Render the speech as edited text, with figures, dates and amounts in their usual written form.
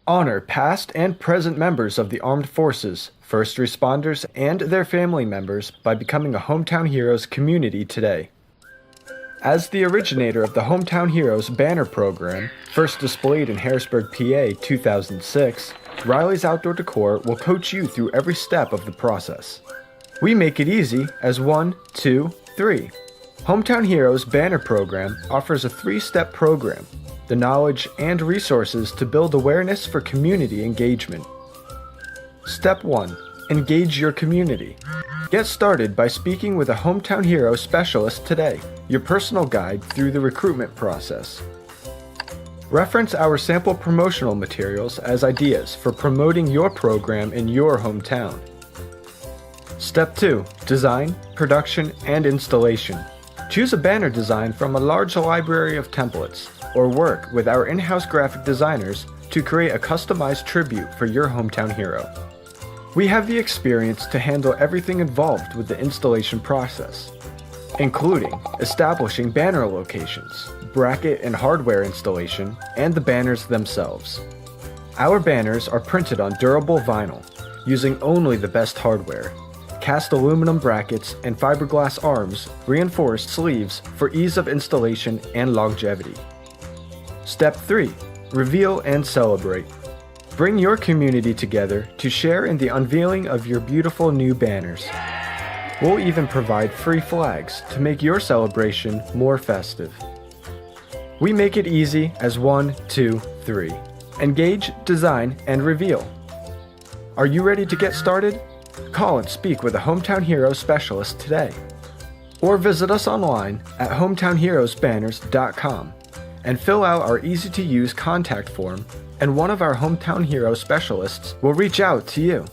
Honor past and present members of the armed forces, first responders, and their family members by becoming a Hometown Heroes community today. As the originator of the Hometown Heroes banner program, first displayed in Harrisburg, PA 2006, Riley's Outdoor Decor will coach you through every step of the process. We make it easy as 1, 2, 3. Hometown Heroes banner program offers a 3-step program, the knowledge and resources to build awareness for community engagement. Step 1. Engage your community. Get started by speaking with a Hometown Hero specialist today, your personal guide through the recruitment process. Reference our sample promotional materials as ideas for promoting your program in your hometown. Step 2. Design, production, and installation. Choose a banner design from a large library of templates, or work with our in-house graphic designers to create a customized tribute for your hometown hero. We have the experience to handle everything involved with the installation process, including establishing banner locations, bracket and hardware installation, and the banners themselves. Our banners are printed on durable vinyl, using only the best hardware, cast aluminum brackets and fiberglass arms, reinforced sleeves for ease of installation and longevity. Step 3. Reveal and celebrate. Bring your community together to share in the unveiling of your beautiful new banners. We'll even provide free flags to make your celebration more festive. We make it easy as 1, 2, 3. Engage, design, and reveal. Are you ready to get started? Call and speak with a Hometown Heroes specialist today. Or visit us online at hometownheroesbanners.com and fill out our easy-to-use contact form, and one of our Hometown Hero specialists will reach out to you.